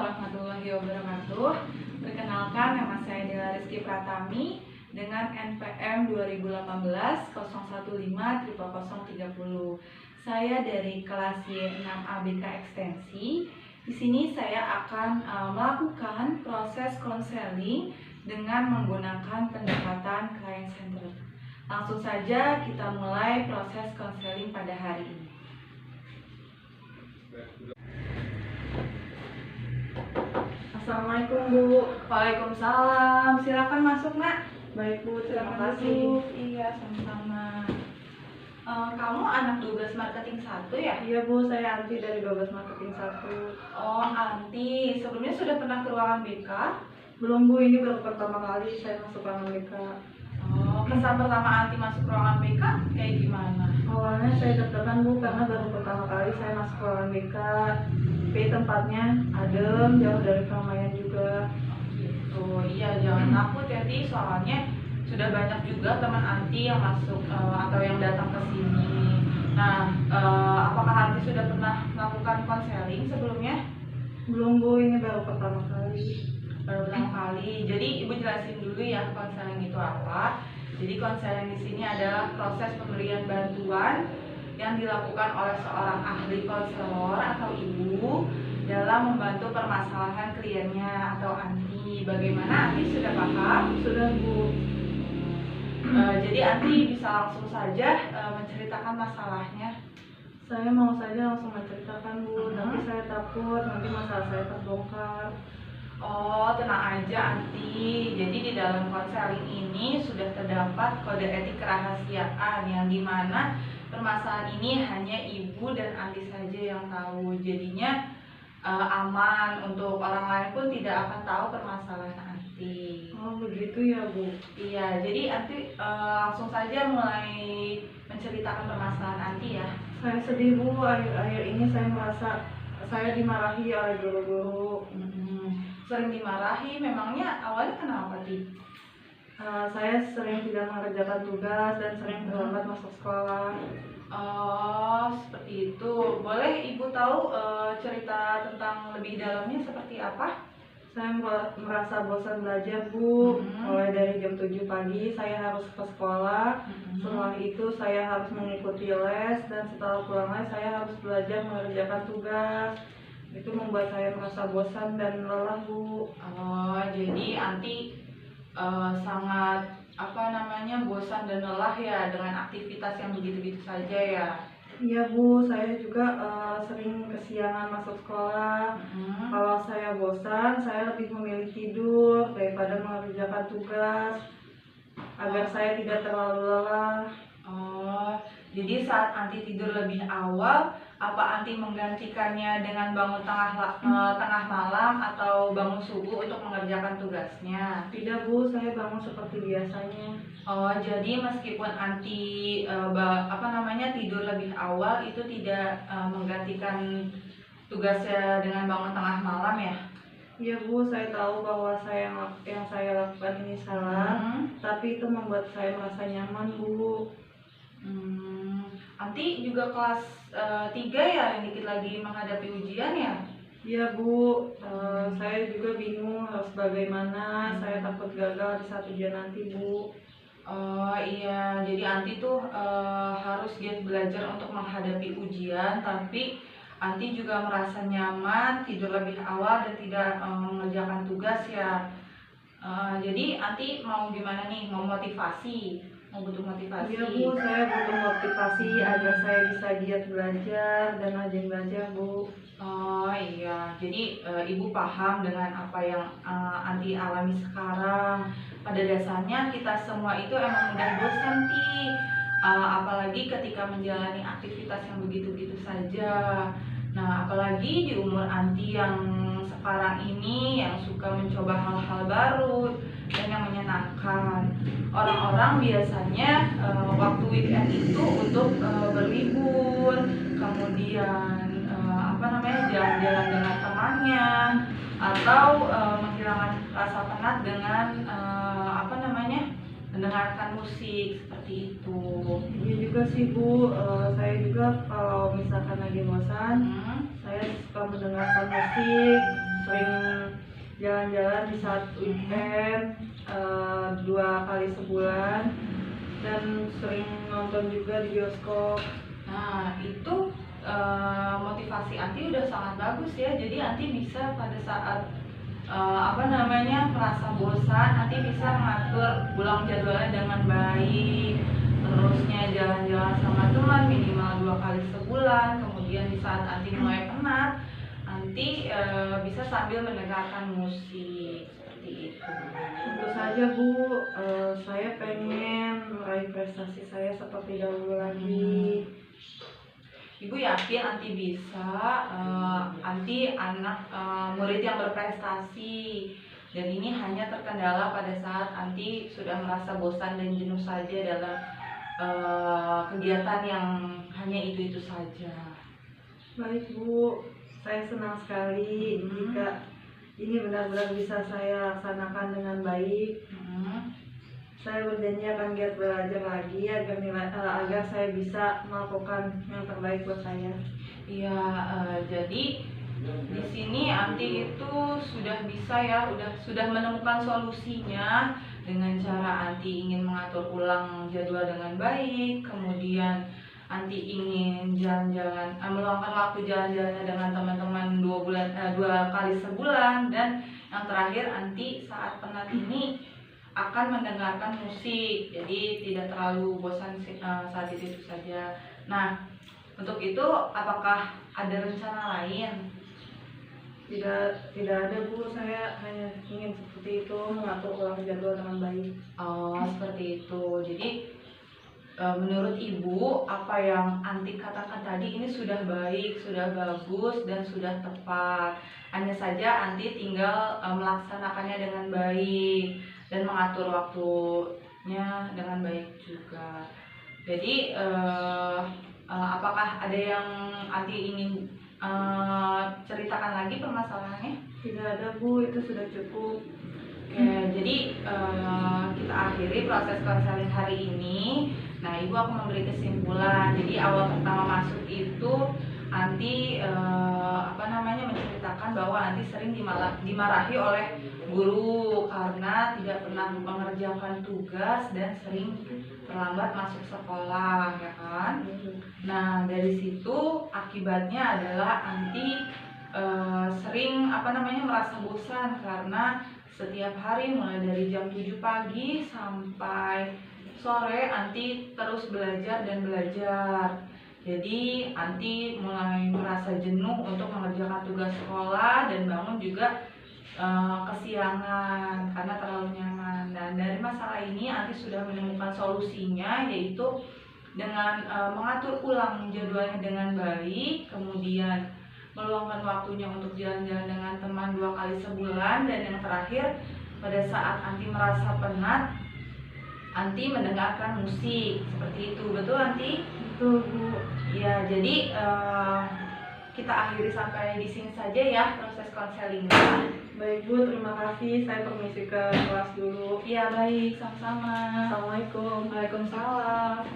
warahmatullahi wabarakatuh. Perkenalkan, nama saya Dela Rizky Pratami dengan NPM 2018-015-0030. Saya dari kelas Y6 ABK Ekstensi. Di sini saya akan melakukan proses konseling dengan menggunakan pendekatan client center. Langsung saja kita mulai proses konseling pada hari ini. Assalamualaikum Bu. Waalaikumsalam. Silakan masuk, Nak. Baik Bu, terima Terima kasih. kasih. Iya, sama-sama. Kamu anak 12 marketing 1 ya? Iya Bu, saya Anti dari 12 Marketing 1. Oh, Anti. Sebelumnya sudah pernah ke ruangan BK? Belum Bu, ini baru pertama kali saya masuk ruangan BK. Oh, kesan pertama Anti masuk ruangan BK kayak gimana? Awalnya saya deg-degan Bu, karena baru pertama kali saya masuk ruangan BK. Tapi tempatnya adem, jauh dari keramaian juga. Gitu. Iya, jangan takut ya, Ti. Soalnya sudah banyak juga teman Anti yang masuk atau yang datang ke sini. Nah, apakah Anti sudah pernah melakukan konseling sebelumnya? Belum Bu, ini baru pertama kali. Baru pertama kali. Jadi Ibu jelasin dulu ya konseling itu apa. Jadi konseling di sini adalah proses pemberian bantuan yang dilakukan oleh seorang ahli konselor atau ibu dalam membantu permasalahan kliennya atau Anti. Bagaimana, Anti sudah paham? Sudah Bu. Jadi Anti bisa langsung saja menceritakan masalahnya. Saya mau saja langsung menceritakan Bu, tapi saya takut nanti masalah saya terbongkar. Oh, tenang aja Anti. Jadi di dalam konseling ini sudah terdapat kode etik kerahasiaan yang dimana permasalahan ini hanya Ibu dan Anti saja yang tahu. Jadinya aman, untuk orang lain pun tidak akan tahu permasalahan Anti. Oh begitu ya Bu. Iya, jadi Anti langsung saja mulai menceritakan permasalahan Anti ya. Saya sedih Bu, akhir-akhir ini saya merasa saya dimarahi oleh guru-guru. Sering dimarahi, memangnya awalnya kenapa, Ti? Saya sering tidak mengerjakan tugas dan sering terlambat masuk sekolah. Oh, seperti itu. Boleh Ibu tahu cerita tentang lebih dalamnya seperti apa? Saya merasa bosan belajar Bu. Mulai dari jam 7 pagi saya harus ke sekolah. Setelah itu saya harus mengikuti les, dan setelah pulang les saya harus belajar mengerjakan tugas. Itu membuat saya merasa bosan dan lelah Bu. Oh, jadi Anti sangat bosan dan lelah ya dengan aktivitas yang begitu-begitu saja ya. Iya Bu, saya juga sering kesiangan masuk sekolah. Kalau saya bosan, saya lebih memilih tidur daripada mengerjakan tugas agar saya tidak terlalu lelah. Oh, jadi saat Anti tidur lebih awal, apa Anti menggantikannya dengan bangun tengah malam atau bangun subuh untuk mengerjakan tugasnya? Tidak Bu, saya bangun seperti biasanya. Oh, jadi meskipun Anti tidur lebih awal itu tidak menggantikan tugasnya dengan bangun tengah malam ya? Iya Bu, saya tahu bahwa yang saya lakukan ini salah, tapi itu membuat saya merasa nyaman Bu. Anti juga kelas 3 ya, yang dikit lagi menghadapi ujian ya? Iya Bu, saya juga bingung harus bagaimana. Saya takut gagal di saat ujian nanti Bu. Oh iya, jadi Anti tuh harus giat belajar untuk menghadapi ujian, tapi Anti juga merasa nyaman tidur lebih awal dan tidak mengerjakan tugas ya. Jadi Anti mau gimana nih? Mau motivasi? Mau butuh motivasi? Iya Bu, saya butuh motivasi agar saya bisa giat belajar dan rajin belajar Bu. Oh iya, jadi Ibu paham dengan apa yang Anti alami sekarang. Pada dasarnya kita semua itu emang mudah bosan, Ti. Apalagi ketika menjalani aktivitas yang begitu-begitu saja. Nah, apalagi di umur Anti yang sekarang ini, yang suka mencoba hal-hal baru dan yang menyenangkan. Orang-orang biasanya waktu weekend itu untuk berlibur, kemudian jalan-jalan dengan temannya, atau menghilangkan rasa penat dengan mendengarkan musik seperti itu. Iya juga sih Bu, saya juga kalau misalkan lagi bosan, saya suka mendengarkan musik sering jalan-jalan di saat weekend 2 kali sebulan, dan sering nonton juga di bioskop. Nah, itu motivasi Anti udah sangat bagus ya. Jadi Anti bisa pada saat merasa bosan, Anti bisa mengatur ulang jadwalnya dengan baik. Terusnya jalan-jalan sama teman minimal 2 kali sebulan. Kemudian di saat Anti mulai penat, Anti bisa sambil mendengarkan musik seperti itu. Tentu saja Bu, saya pengen meraih prestasi saya seperti dahulu lagi. Ibu yakin Anti bisa, Anti anak murid yang berprestasi, dan ini hanya terkendala pada saat Anti sudah merasa bosan dan jenuh saja dalam kegiatan yang hanya itu-itu saja. Baik Bu, saya senang sekali jika ini benar-benar bisa saya laksanakan dengan baik. Saya berjanji akan giat belajar lagi agar saya bisa melakukan yang terbaik buat saya. Iya, jadi di sini Anti itu sudah bisa ya, sudah menemukan solusinya dengan cara Anti ingin mengatur ulang jadwal dengan baik, kemudian Anti ingin jalan-jalan, meluangkan waktu jalan-jalannya dengan teman-teman 2 kali sebulan, dan yang terakhir Anti saat penat ini akan mendengarkan musik, jadi tidak terlalu bosan saat itu saja. Nah, untuk itu apakah ada rencana lain? Tidak ada Bu, saya hanya ingin seperti itu, mengatur ulang jadwal dengan baik. Oh, seperti itu. Jadi menurut Ibu, apa yang Anti katakan tadi ini sudah baik, sudah bagus, dan sudah tepat. Hanya saja Anti tinggal melaksanakannya dengan baik dan mengatur waktunya dengan baik juga. Jadi apakah ada yang Anti ingin ceritakan lagi permasalahannya? Tidak ada Bu, itu sudah cukup. Jadi kita akhiri proses konseling hari ini. Nah, Ibu akan memberi kesimpulan. Jadi awal pertama masuk itu Anti menceritakan bahwa Anti sering dimarahi oleh guru karena tidak pernah mengerjakan tugas dan sering terlambat masuk sekolah, ya kan? Nah, dari situ akibatnya adalah Anti sering merasa bosan karena setiap hari mulai dari jam 7 pagi sampai sore Anti terus belajar dan belajar. Jadi Anti mulai merasa jenuh untuk mengerjakan tugas sekolah dan bangun juga kesiangan karena terlalu nyaman. Dan dari masalah ini Anti sudah menemukan solusinya, yaitu dengan mengatur ulang jadwalnya dengan baik, kemudian meluangkan waktunya untuk jalan-jalan dengan teman 2 kali sebulan, dan yang terakhir pada saat Anti merasa penat, Anti mendengarkan musik. Seperti itu, betul Anti? Betul Bu. Ya, jadi kita akhiri sampai di sini saja ya proses konselingnya. Baik Bu, terima kasih. Saya permisi ke kelas dulu. Iya baik, sama-sama. Assalamualaikum. Waalaikumsalam.